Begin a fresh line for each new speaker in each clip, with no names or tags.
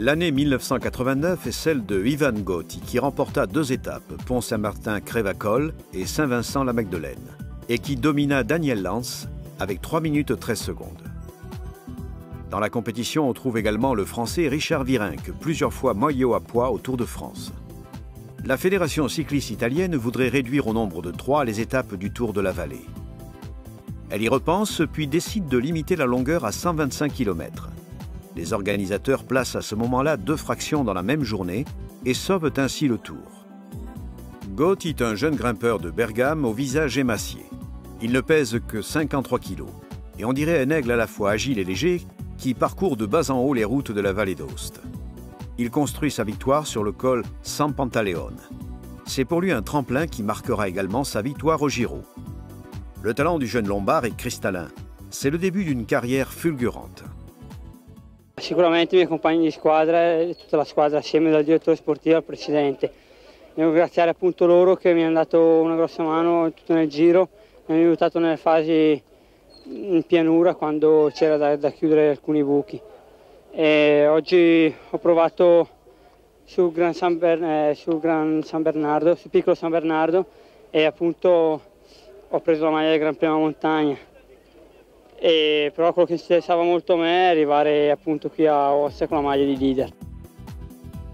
L'année 1989 est celle de Ivan Gotti qui remporta 2 étapes, Pont-Saint-Martin-Crèvecol et Saint-Vincent-la-Magdeleine, et qui domina Daniel Lans avec 3 minutes 13 secondes. Dans la compétition, on trouve également le Français Richard Virenque, plusieurs fois maillot à pois au Tour de France. La Fédération cycliste italienne voudrait réduire au nombre de 3 les étapes du Tour de la Vallée. Elle y repense, puis décide de limiter la longueur à 125 km. Les organisateurs placent à ce moment-là 2 fractions dans la même journée et sauvent ainsi le Tour. Gotti est un jeune grimpeur de Bergame au visage émacié. Il ne pèse que 53 kg et on dirait un aigle à la fois agile et léger qui parcourt de bas en haut les routes de la vallée d'Aoste. Il construit sa victoire sur le col San Pantaleone. C'est pour lui un tremplin qui marquera également sa victoire au Giro. Le talent du jeune Lombard est cristallin. C'est le début d'une carrière fulgurante.
Sicuramente i miei compagni di squadra e tutta la squadra assieme dal direttore sportivo al presidente. Devo ringraziare appunto loro che mi hanno dato una grossa mano tutto nel giro, mi hanno aiutato nelle fasi in pianura quando c'era da chiudere alcuni buchi. E oggi ho provato sul piccolo San Bernardo e appunto ho preso la maglia del Gran Premio Montagna. Però quello che interessava molto a me è arrivare appunto qui a Aosta con la maglia di leader.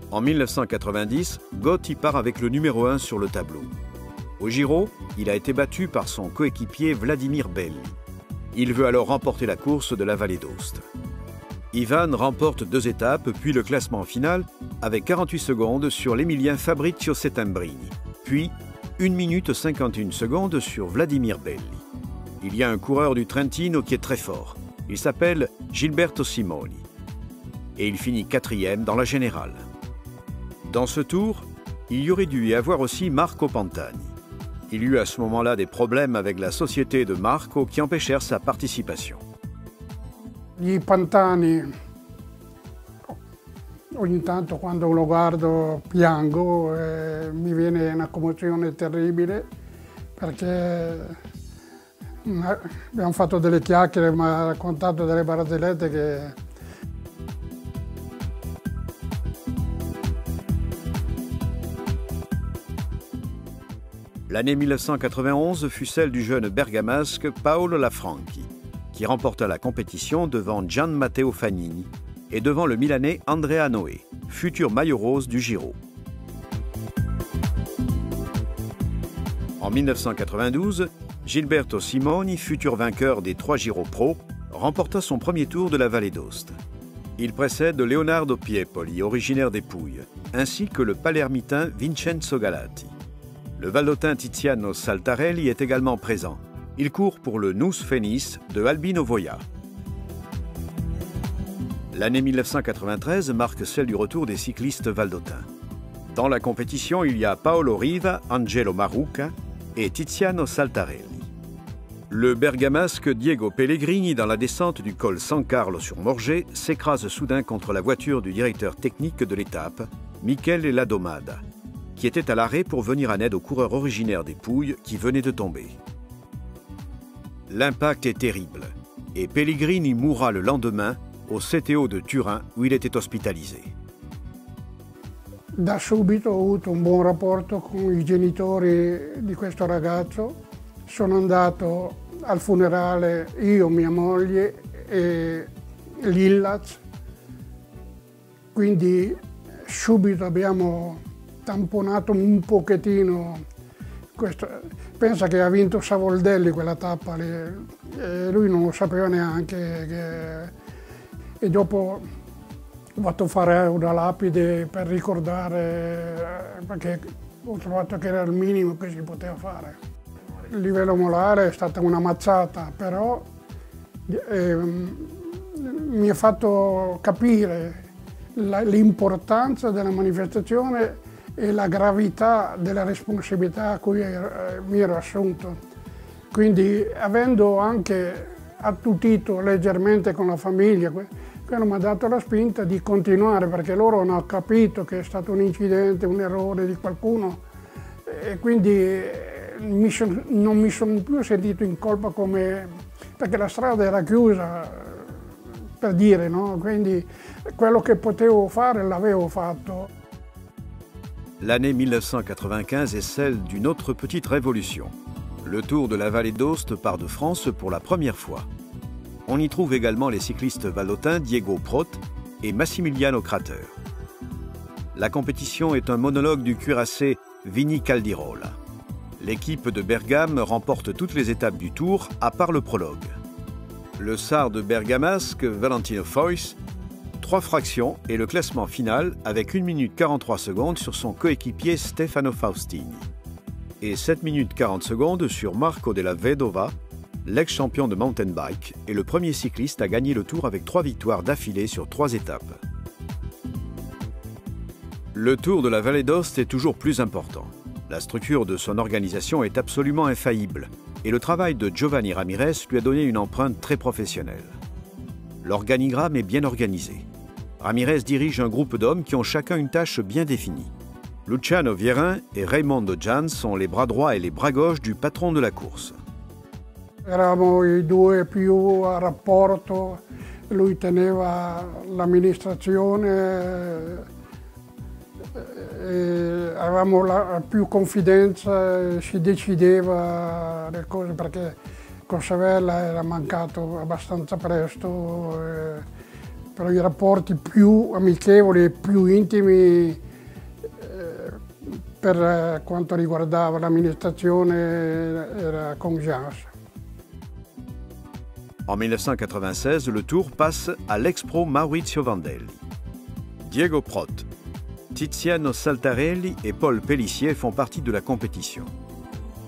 En 1990, Gotti part avec le numéro 1 sur le tableau. Au Giro, il a été battu par son coéquipier Vladimir Belli. Il veut alors remporter la course de la vallée d'Aoste. Ivan remporte 2 étapes, puis le classement final avec 48 secondes sur l'Émilien Fabrizio Settembrini, puis 1 minute 51 secondes sur Vladimir Belli. Il y a un coureur du Trentino qui est très fort. Il s'appelle Gilberto Simoni. Et il finit 4e dans la générale. Dans ce tour, il y aurait dû y avoir aussi Marco Pantani. Il y eut à ce moment-là des problèmes avec la société de Marco qui empêchèrent sa participation.
Gli Pantani, ogni tanto quando lo guardo piango e mi viene una commozione terribile perché abbiamo fatto delle chiacchiere, mi ha raccontato delle barzellette che...
L'année 1991 fut celle du jeune bergamasque Paolo Lafranchi, qui remporta la compétition devant Gian Matteo Fagnini et devant le Milanais Andrea Noé, futur maillot rose du Giro. En 1992, Gilberto Simoni, futur vainqueur des 3 Giro Pro, remporta son premier tour de la vallée d'Aoste. Il précède Leonardo Piepoli, originaire des Pouilles, ainsi que le palermitain Vincenzo Galati. Le valdotin Tiziano Saltarelli est également présent. Il court pour le Nus Fénis de Albino Voia. L'année 1993 marque celle du retour des cyclistes valdotins. Dans la compétition, il y a Paolo Riva, Angelo Maruca et Tiziano Saltarelli. Le bergamasque Diego Pellegrini, dans la descente du col San Carlo sur Morges, s'écrase soudain contre la voiture du directeur technique de l'étape, Michele Ladomada, qui était à l'arrêt pour venir en aide aux coureurs originaires des Pouilles qui venaient de tomber. L'impact est terrible et Pellegrini mourra le lendemain au CTO de Turin où il était hospitalisé.
Da subito ho avuto un buon rapporto con i genitori di questo ragazzo. Sono andato al funerale io, mia moglie e l'Illaz, quindi subito abbiamo tamponato un pochettino questo. Pensa che ha vinto Savoldelli quella tappa lì, e lui non lo sapeva neanche. E dopo ho fatto fare una lapide per ricordare, perché ho trovato che era il minimo che si poteva fare. Il livello morale è stata una mazzata, però mi ha fatto capire l'importanza della manifestazione e la gravità della responsabilità a cui mi ero assunto. Quindi, avendo anche attutito leggermente con la famiglia, quello mi ha dato la spinta di continuare, perché loro hanno capito che è stato un incidente, un errore di qualcuno, e quindi non mi sono più sentito in colpa, perché la strada era chiusa, per dire, no? Quindi quello che potevo fare l'avevo fatto.
L'année 1995 est celle d'une autre petite révolution. Le Tour de la Vallée d'Aoste part de France pour la première fois. On y trouve également les cyclistes valdôtains Diego Prot et Massimiliano Crater. La compétition est un monologue du cuirassé Vini Caldirola. L'équipe de Bergame remporte toutes les étapes du Tour, à part le prologue. Le sarde bergamasque Valentino Foix, 3 fractions et le classement final avec 1 minute 43 secondes sur son coéquipier Stefano Faustini. Et 7 minutes 40 secondes sur Marco della Vedova, l'ex-champion de mountain bike et le premier cycliste à gagner le Tour avec 3 victoires d'affilée sur 3 étapes. Le Tour de la Vallée d'Aoste est toujours plus important. La structure de son organisation est absolument infaillible et le travail de Giovanni Ramirez lui a donné une empreinte très professionnelle. L'organigramme est bien organisé. Ramirez dirige un groupe d'hommes qui ont chacun une tâche bien définie. Luciano Vierin et Raimondo Gian sont les bras droits et les bras gauches du patron de la course.
Eravamo i due più a rapporto, lui teneva l'amministrazione, avevamo più confidenza, si decideva le cose perché con Savella era mancato abbastanza presto, però i rapporti più amichevoli e più intimi per quanto riguardava l'amministrazione era con Jans.
En 1996, le Tour passe à l'ex-pro Maurizio Vandelli. Diego Prot, Tiziano Saltarelli et Paul Pellissier font partie de la compétition.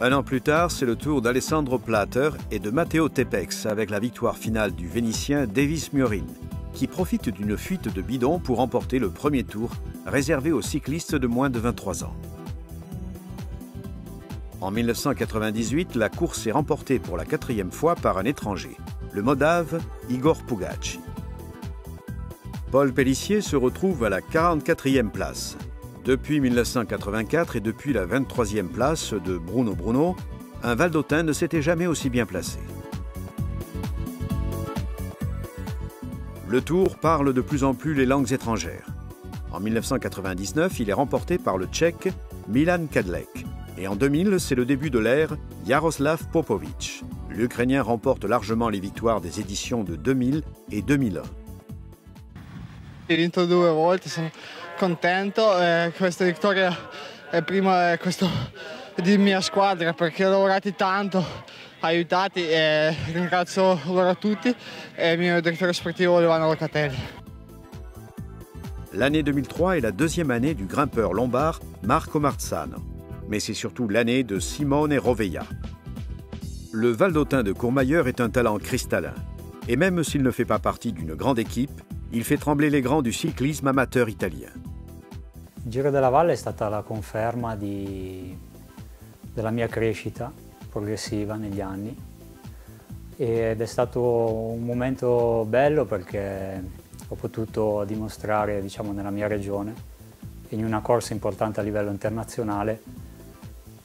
Un an plus tard, c'est le tour d'Alessandro Plater et de Matteo Tepex avec la victoire finale du Vénitien Davis Miorin, qui profite d'une fuite de bidon pour remporter le premier tour réservé aux cyclistes de moins de 23 ans. En 1998, la course est remportée pour la 4e fois par un étranger, le Moldave Igor Pugaci. Paul Pellissier se retrouve à la 44e place. Depuis 1984 et depuis la 23e place de Bruno Bruno, un Valdôtain ne s'était jamais aussi bien placé. Le Tour parle de plus en plus les langues étrangères. En 1999, il est remporté par le Tchèque Milan Kadlec. Et en 2000, c'est le début de l'ère Jaroslav Popovic. L'Ukrainien remporte largement les victoires des éditions de 2000 et 2001.
Ho vinto 2 volte, sono contento. Questa vittoria è prima di mia squadra perché ho lavorato tanto, aiutati e ringrazio loro tutti e il mio direttore sportivo Levano Locatelli.
L'année 2003 est la 2e année du grimpeur lombard Marco Marzano, mais c'est surtout l'année de Simone Rovella. Le Valdôtain de Courmayeur est un talent cristallin, et même s'il ne fait pas partie d'une grande équipe, il fait trembler les grands du cyclisme amateur italien.
Il Giro della Valle è stata la conferma della mia crescita progressiva negli anni ed è stato un momento bello perché ho potuto dimostrare, diciamo, nella mia regione, in una corsa importante a livello internazionale,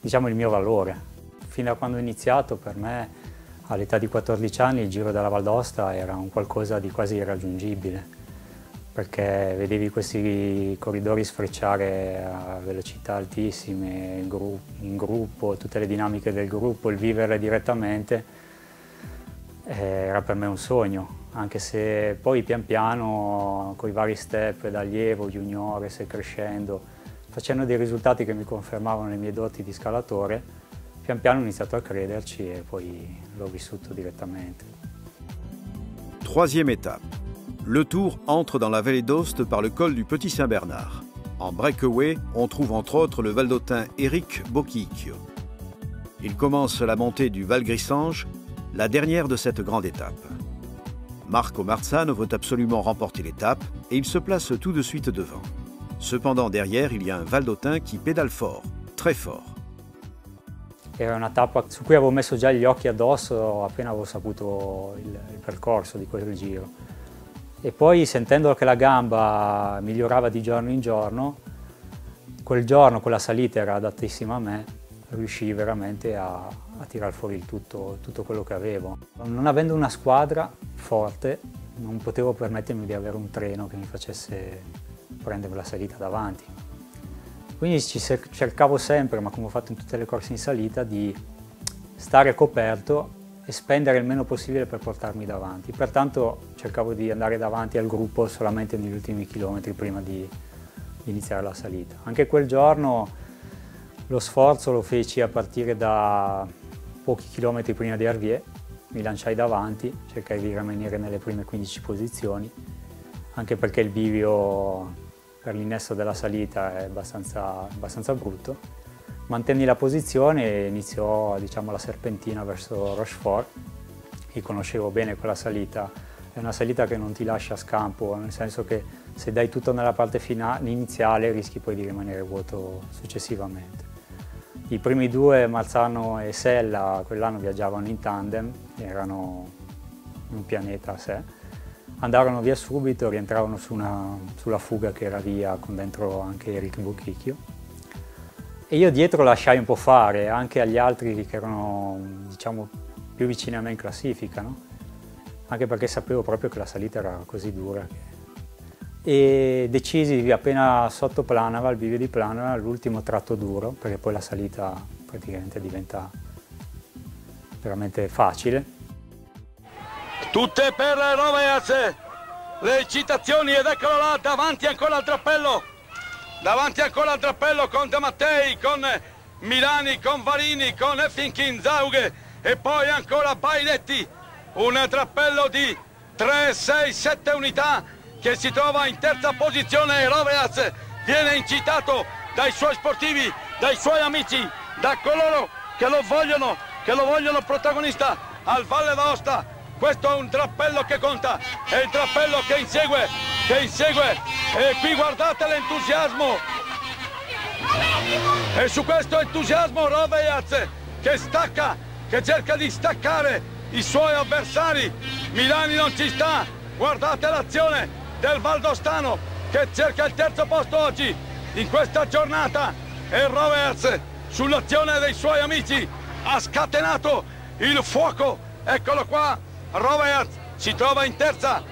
diciamo, il mio valore. Fino a quando ho iniziato, per me, all'età di 14 anni, il Giro della Val d'Aosta era un qualcosa di quasi irraggiungibile, perché vedevi questi corridori sfrecciare a velocità altissime, in gruppo, tutte le dinamiche del gruppo, il vivere direttamente, era per me un sogno, anche se poi pian piano, con i vari step da allievo, juniores e crescendo, facendo dei risultati che mi confermavano le mie doti di scalatore, pian piano ho iniziato a crederci e poi l'ho vissuto direttamente.
3e étape. Le Tour entre dans la vallée d'Aoste par le col du Petit Saint-Bernard. En breakaway, on trouve entre autres le Valdôtain Eric Bocchicchio. Il commence la montée du Val Grissange, la dernière de cette grande étape. Marco Marzano veut absolument remporter l'étape et il se place tout de suite devant. Cependant, derrière, il y a un Valdôtain qui pédale fort, très fort.
Era una tappa su cui avevo messo già gli occhi addosso appena avevo saputo il percorso di quel giro. E poi, sentendo che la gamba migliorava di giorno in giorno, quel giorno quella salita era adattissima a me, riuscii veramente a tirar fuori tutto quello che avevo. Non avendo una squadra forte, non potevo permettermi di avere un treno che mi facesse prendere la salita davanti. Quindi cercavo sempre, ma come ho fatto in tutte le corse in salita, di stare coperto e spendere il meno possibile per portarmi davanti. Pertanto cercavo di andare davanti al gruppo solamente negli ultimi chilometri prima di iniziare la salita. Anche quel giorno lo sforzo lo feci a partire da pochi chilometri prima di Herviers, mi lanciai davanti, cercai di rimanere nelle prime 15 posizioni, anche perché il bivio per l'innesto della salita è abbastanza brutto. Mantenni la posizione e iniziò, diciamo, la serpentina verso Rochefort. Io conoscevo bene quella salita, è una salita che non ti lascia scampo, nel senso che se dai tutto nella parte iniziale rischi poi di rimanere vuoto successivamente. I primi due, Marzano e Sella, quell'anno viaggiavano in tandem, erano un pianeta a sé. Andarono via subito, rientravano sulla fuga che era via con dentro anche Eric Buchicchio. E io dietro lasciai un po' fare anche agli altri che erano, diciamo, più vicini a me in classifica, no? Anche perché sapevo proprio che la salita era così dura. E decisi appena sotto Planava, il bivio di Planava, l'ultimo tratto duro, perché poi la salita praticamente diventa veramente facile.
Tutte per Rovez, le citazioni, ed eccolo là, davanti ancora al drappello, con De Mattei, con Milani, con Varini, con Effinkin, Zaughe e poi ancora Bailetti, un drappello di 3, 6, 7 unità che si trova in terza posizione. Rovez viene incitato dai suoi sportivi, dai suoi amici, da coloro che lo vogliono protagonista al Valle d'Aosta. Questo è un drappello che conta, è il drappello che insegue, e qui guardate l'entusiasmo, e su questo entusiasmo Rovez che stacca, che cerca di staccare i suoi avversari. Milani non ci sta, guardate l'azione del valdostano che cerca il terzo posto oggi in questa giornata, e Rovez sull'azione dei suoi amici ha scatenato il fuoco. Eccolo qua, Rovez si trova in terza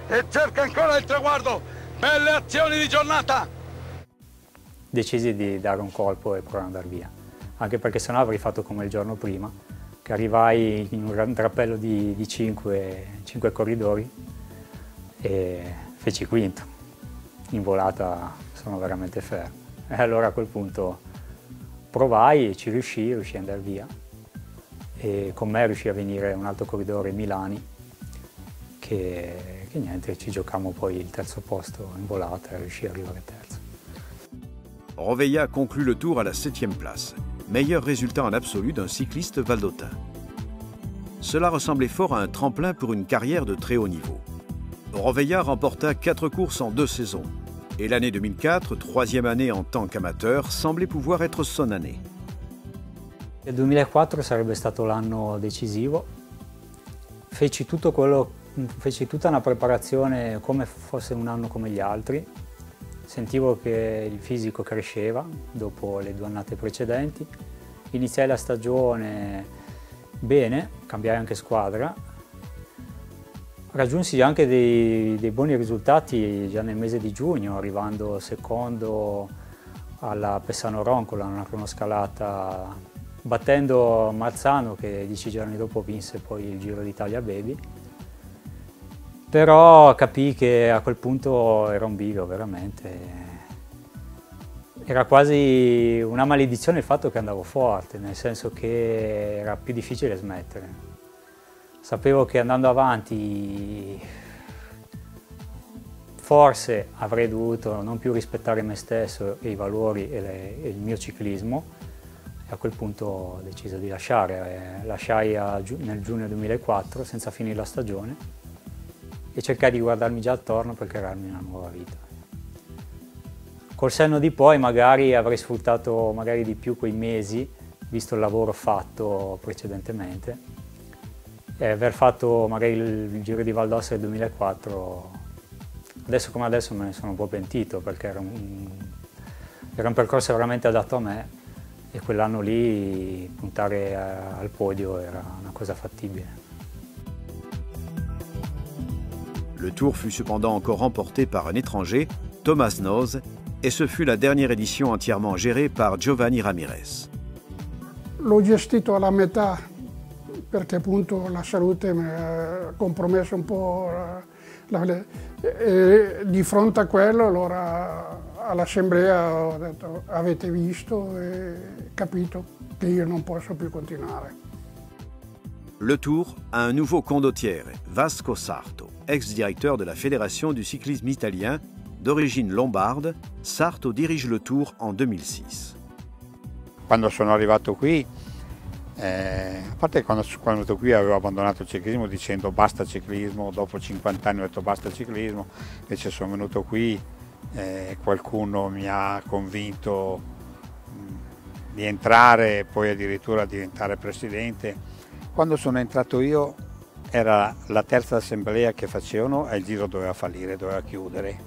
e cerca ancora il traguardo. Belle azioni di giornata.
Decisi di dare un colpo e provare ad andare via, anche perché sennò avrei fatto come il giorno prima, che arrivai in un drappello di 5 corridori e feci quinto. In volata sono veramente fermo. E allora a quel punto provai e ci riuscii ad andare via. E con me riuscì a venire un altro corridore, Milani, che niente, ci giocammo poi il terzo posto in volata e riuscì ad arrivare terzo.
Rovella conclut le tour à la 7e place, meilleur résultat en absolu d'un cycliste valdotin. Cela ressemblait fort à un tremplin pour une carrière de très haut niveau. Rovella remporta 4 courses en 2 saisons, et l'année 2004, 3e année en tant qu'amateur, semblait pouvoir être son année.
Il 2004 sarebbe stato l'anno decisivo. Feci tutta una preparazione come fosse un anno come gli altri. Sentivo che il fisico cresceva dopo le 2 annate precedenti. Iniziai la stagione bene, cambiai anche squadra. Raggiunsi anche dei buoni risultati già nel mese di giugno, arrivando secondo alla Pessano Roncola, una cronoscalata, battendo Marzano che 10 giorni dopo vinse poi il Giro d'Italia Baby. Però capii che a quel punto era un bivio veramente. Era quasi una maledizione il fatto che andavo forte, nel senso che era più difficile smettere. Sapevo che andando avanti forse avrei dovuto non più rispettare me stesso e i valori e il mio ciclismo, e a quel punto ho deciso di lasciare. Lasciai nel giugno 2004 senza finire la stagione e cercai di guardarmi già attorno per crearmi una nuova vita. Col senno di poi magari avrei sfruttato di più quei mesi, visto il lavoro fatto precedentemente, e aver fatto magari il Giro di Val d'Aosta del 2004, adesso come adesso me ne sono un po' pentito, perché era un percorso veramente adatto a me, e quell'anno lì puntare al podio era una cosa fattibile.
Le Tour fut cependant encore remporté par un étranger, Thomas Noes, et ce fut la dernière édition entièrement gérée par Giovanni Ramirez.
L'ho gestito alla metà perché appunto la salute mi ha compromesso un po'. E di fronte a quello allora all'assemblea ho detto avete visto e capito che io non posso più continuare.
Le Tour a un nouveau condottiere, Vasco Sarto, ex-directeur de la Fédération du cyclisme italien, d'origine lombarde. Sarto dirige le Tour en 2006.
Quando sono arrivato qui, a parte quando sono venuto qui avevo abbandonato il ciclismo dicendo basta ciclismo, dopo 50 anni ho detto basta ciclismo, invece sono venuto qui e qualcuno mi ha convinto di entrare e poi addirittura diventare presidente. Quando sono entrato io era la terza assemblea che facevano e il giro doveva fallire, doveva chiudere.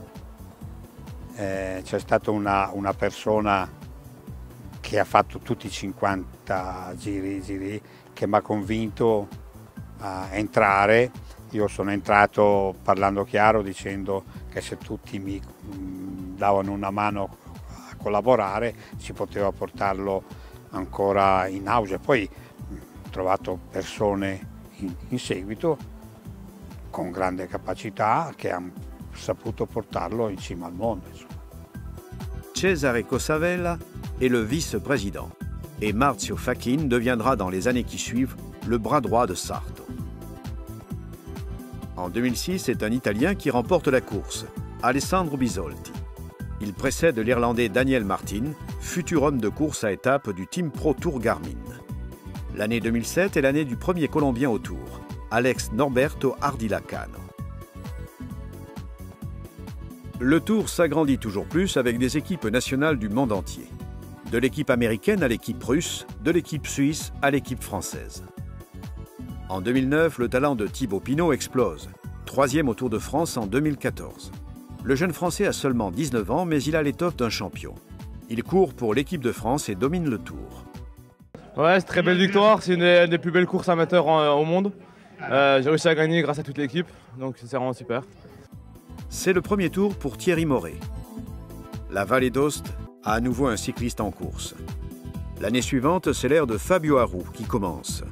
C'è stata una persona che ha fatto tutti i 50 giri che mi ha convinto a entrare. Io sono entrato parlando chiaro dicendo che se tutti mi davano una mano a collaborare si poteva portarlo ancora in auge. Poi ho trovato persone in seguito con grande capacità che hanno saputo portarlo in cima al mondo.
Cesare Cosavella est le vice-président et Marzio Fachin deviendra dans les années qui suivent le bras droit de Sarto. En 2006, c'est un Italien qui remporte la course, Alessandro Bisolti. Il précède l'Irlandais Daniel Martin, futur homme de course à étapes du Team Pro Tour Garmin. L'année 2007 est l'année du premier Colombien au Tour, Alex Norberto Ardilacano. Le Tour s'agrandit toujours plus avec des équipes nationales du monde entier. De l'équipe américaine à l'équipe russe, de l'équipe suisse à l'équipe française. En 2009, le talent de Thibaut Pinot explose, 3e au Tour de France en 2014. Le jeune Français a seulement 19 ans, mais il a l'étoffe d'un champion. Il court pour l'équipe de France et domine le Tour.
Ouais, c'est une très belle victoire, c'est une des plus belles courses amateurs au monde. J'ai réussi à gagner grâce à toute l'équipe, donc c'est vraiment super.
C'est le premier Tour pour Thierry Moret. La Vallée d'Aoste a à nouveau un cycliste en course. L'année suivante, c'est l'ère de Fabio Aru qui commence.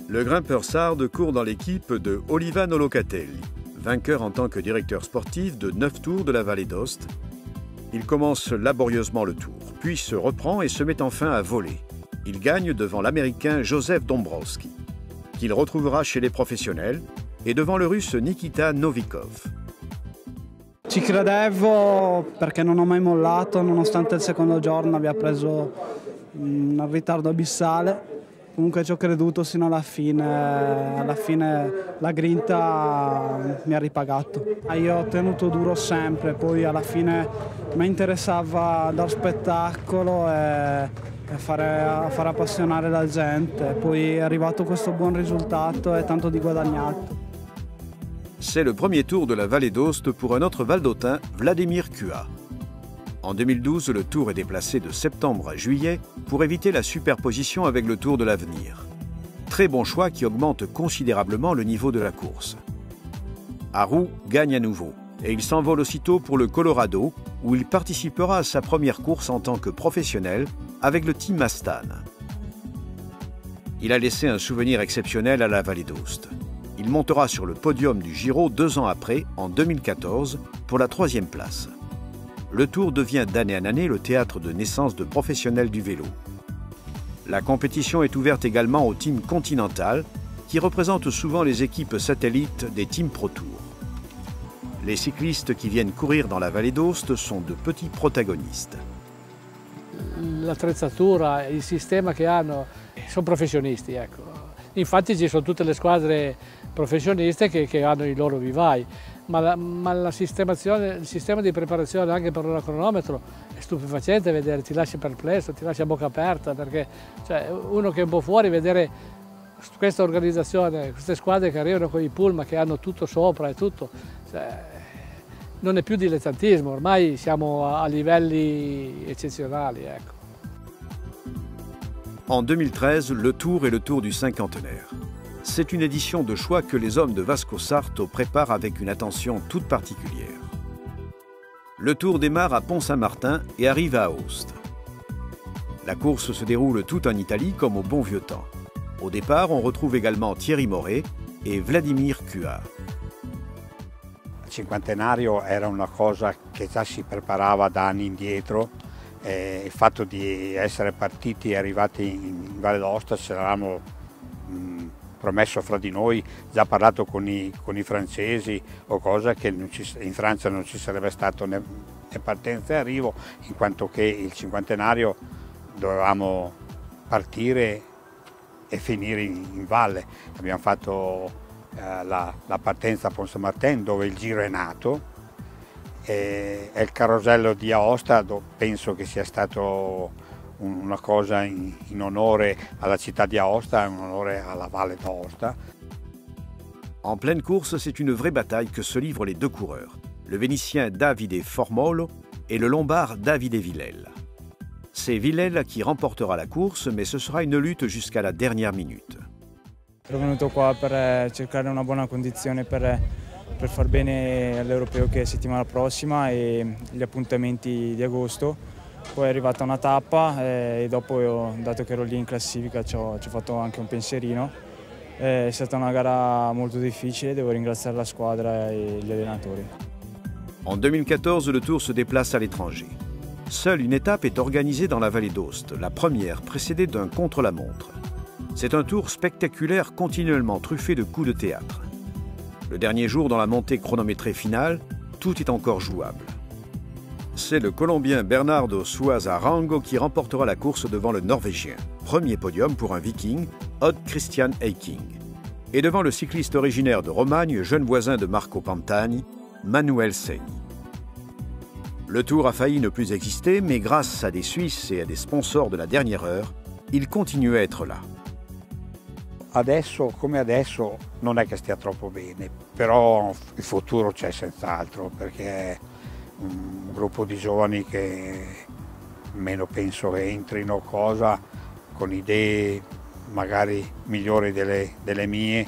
Le grimpeur sarde court dans l'équipe de Olivano Locatelli, vainqueur en tant que directeur sportif de 9 tours de la Vallée d'Aoste. Il commence laborieusement le tour, puis se reprend et se met enfin à voler. Il gagne devant l'Américain Joseph Dombrowski, qu'il retrouvera chez les professionnels, et devant le Russe Nikita Novikov.
Ci credevo perché non ho mai mollato, nonostante il secondo giorno abbia preso un ritardo abissale. Comunque ci ho creduto sino alla fine la grinta mi ha ripagato. Io ho tenuto duro sempre, poi alla fine mi interessava dar spettacolo e fare appassionare la gente. Poi è arrivato questo buon risultato e tanto di guadagnato.
C'est le premier tour de la Vallée d'Aoste pour un autre Valdôtain, Vladimir Kua. En 2012, le Tour est déplacé de septembre à juillet pour éviter la superposition avec le Tour de l'Avenir. Très bon choix qui augmente considérablement le niveau de la course. Aru gagne à nouveau et il s'envole aussitôt pour le Colorado où il participera à sa première course en tant que professionnel avec le Team Astana. Il a laissé un souvenir exceptionnel à la Vallée d'Aoste. Il montera sur le podium du Giro 2 ans après, en 2014, pour la 3e place. Le Tour devient d'année en année le théâtre de naissance de professionnels du vélo. La compétition est ouverte également au Team Continental, qui représente souvent les équipes satellites des Team Pro Tour. Les cyclistes qui viennent courir dans la Vallée d'Aoste sont de petits protagonistes.
L'attrezzatura, il sistema che hanno, sono professionisti, ecco. Infatti ci sono tutte le squadre professioniste che hanno i loro vivai, ma la sistemazione, il sistema di preparazione anche per un cronometro è stupefacente vedere, ti lascia perplesso, ti lascia a bocca aperta, perché cioè, uno che è un po' fuori vedere questa organizzazione, queste squadre che arrivano con i pullman che hanno tutto sopra e tutto, cioè, non è più dilettantismo, ormai siamo a livelli eccezionali. Ecco.
En 2013, le Tour est le Tour du cinquantenaire. c'est une édition de choix que les hommes de Vasco Sarto préparent avec une attention toute particulière. Le Tour démarre à Pont-Saint-Martin et arrive à Aoste. La course se déroule tout en Italie comme au bon vieux temps. Au départ, on retrouve également Thierry Moret et Vladimir Cuat.
Il cinquantenario era una cosa che già si preparava da anni indietro. Il fatto di essere partiti e arrivati in Valle d'Aosta ce l'avevamo promesso fra di noi, già parlato con i francesi o cosa che in Francia non ci sarebbe stato né partenza e arrivo, in quanto che il cinquantenario dovevamo partire e finire in valle. Abbiamo fatto la partenza a Pont-Saint-Martin dove il giro è nato e il carosello di Aosta penso che sia stato una cosa in onore alla città di Aosta, in onore alla Valle d'Aosta.
En pleine course, c'est une vraie bataille que se livrent les deux coureurs, le Vénitien Davide Formolo et le Lombard Davide Villel. C'est Villel qui remportera la course, mais ce sera une lutte jusqu'à la dernière minute.
Sono venuto qua per cercare una buona condizione per far bene all'Europeo che è settimana prossima e gli appuntamenti di agosto. Poi è arrivata una tappa e dopo, dato che ero lì in classifica, ci ho fatto anche un pensierino. È stata una gara molto difficile, devo ringraziare la squadra e gli allenatori.
En 2014, le Tour se déplace à l'étranger. Seule une étape est organisée dans la vallée d'Aoste, la première précédée d'un contre-la-montre. C'est un tour spectaculaire continuellement truffé de coups de théâtre. Le dernier jour dans la montée chronométrée finale, tout est encore jouable. C'est le Colombien Bernardo Suaza Arango qui remportera la course devant le Norvégien. Premier podium pour un Viking, Odd Christian Eiking. Et devant le cycliste originaire de Romagne, jeune voisin de Marco Pantani, Manuel Segni. Le Tour a failli ne plus exister, mais grâce à des Suisses et à des sponsors de la dernière heure, il continue à être là.
Adesso come adesso non è che stia troppo bene, però il futuro c'è senz'altro, perché è un gruppo di giovani che meno penso che entrino cosa con idee magari migliori delle mie.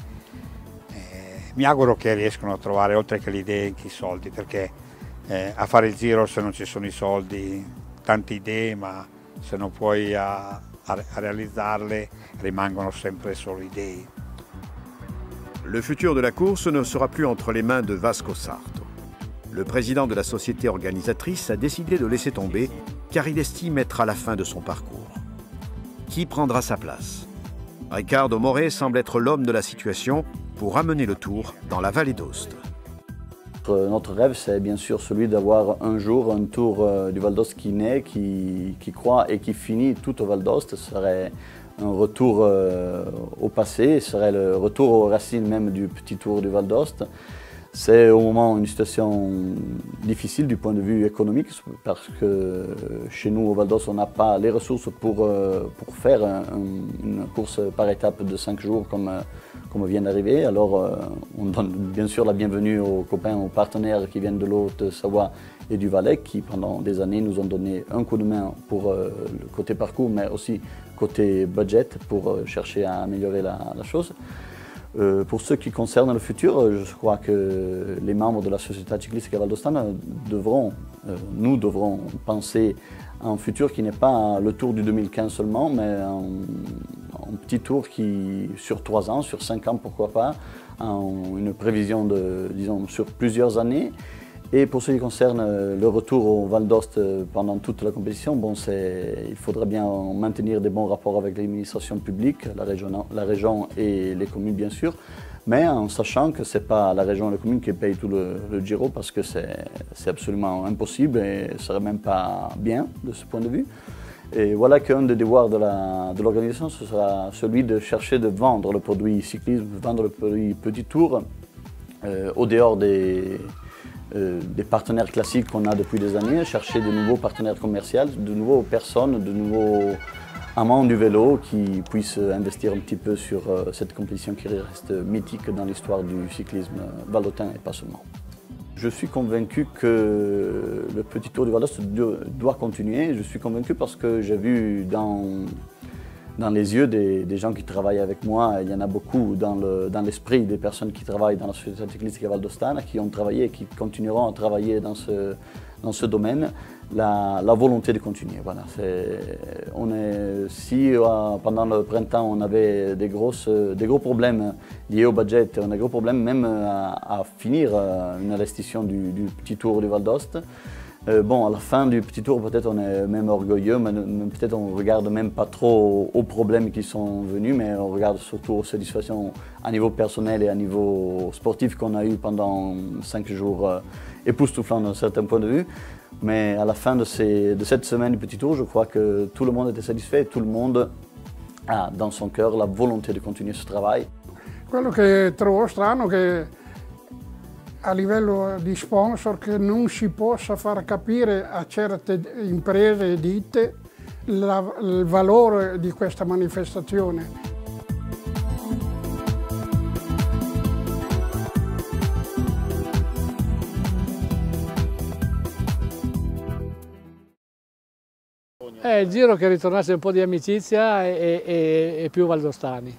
Mi auguro che riescano a trovare oltre che le idee anche i soldi, perché a fare il giro se non ci sono i soldi, tante idee, ma se non puoi a réalizzarle, rimangono sempre solo idee.
Le futur de la course ne sera plus entre les mains de Vasco Sarto. Le président de la société organisatrice a décidé de laisser tomber car il estime être à la fin de son parcours. Qui prendra sa place? Riccardo Moret semble être l'homme de la situation pour amener le Tour dans la vallée d'Aoste.
Notre rêve, c'est bien sûr celui d'avoir un jour un Tour du Val d'Aoste qui naît, qui croît et qui finit tout au Val d'Aoste. Ce serait un retour au passé, ce serait le retour aux racines même du petit Tour du Val d'Aoste. C'est au moment une situation difficile du point de vue économique parce que chez nous au Val d'Aoste on n'a pas les ressources pour faire une course par étape de 5 jours comme vient d'arriver. Alors on donne bien sûr la bienvenue aux copains, aux partenaires qui viennent de l'Haute-Savoie et du Valais qui pendant des années nous ont donné un coup de main pour le côté parcours mais aussi côté budget pour chercher à améliorer la chose. Pour ce qui concerne le futur, je crois que les membres de la Società Ciclistica Valdostana nous devrons penser à un futur qui n'est pas le Tour du 2015 seulement, mais un petit tour qui, sur 3 ans, sur 5 ans, pourquoi pas, une prévision de, disons, sur plusieurs années. Et pour ce qui concerne le retour au Val d'Aoste pendant toute la compétition, bon, il faudrait bien maintenir des bons rapports avec l'administration publique, la région et les communes bien sûr, mais en sachant que ce n'est pas la région et les communes qui payent tout le Giro parce que c'est absolument impossible et ce ne serait même pas bien de ce point de vue. Et voilà qu'un des devoirs de l'organisation, ce sera celui de chercher de vendre le produit cyclisme, vendre le produit petit tour au dehors des partenaires classiques qu'on a depuis des années, chercher de nouveaux partenaires commerciaux, de nouvelles personnes, de nouveaux amants du vélo qui puissent investir un petit peu sur cette compétition qui reste mythique dans l'histoire du cyclisme valdôtain et pas seulement. Je suis convaincu que le petit Tour du Val d'Aoste doit continuer. Je suis convaincu parce que j'ai vu dans dans les yeux des gens qui travaillent avec moi. Il y en a beaucoup dans l'esprit des personnes qui travaillent dans la Società Ciclistica Valdostana, qui ont travaillé et qui continueront à travailler dans ce domaine, la volonté de continuer. Voilà, si pendant le printemps on avait des gros problèmes liés au budget, on a des gros problèmes même à finir une restitution du petit tour du Val d'Oste. Bon, à la fin du petit tour, peut-être on est même orgueilleux, mais peut-être on ne regarde même pas trop aux problèmes qui sont venus, mais on regarde surtout aux satisfactions à niveau personnel et à niveau sportif qu'on a eu pendant 5 jours époustouflants d'un certain point de vue. Mais à la fin de cette semaine du petit tour, je crois que tout le monde était satisfait et tout le monde ha dans son cœur la volonté di continuare ce travail.
Quello che trovo strano è che a livello di sponsor che non si possa far capire a certe imprese e ditte il valore di questa manifestazione.
Il giro che ritornasse un po' di amicizia e più valdostani.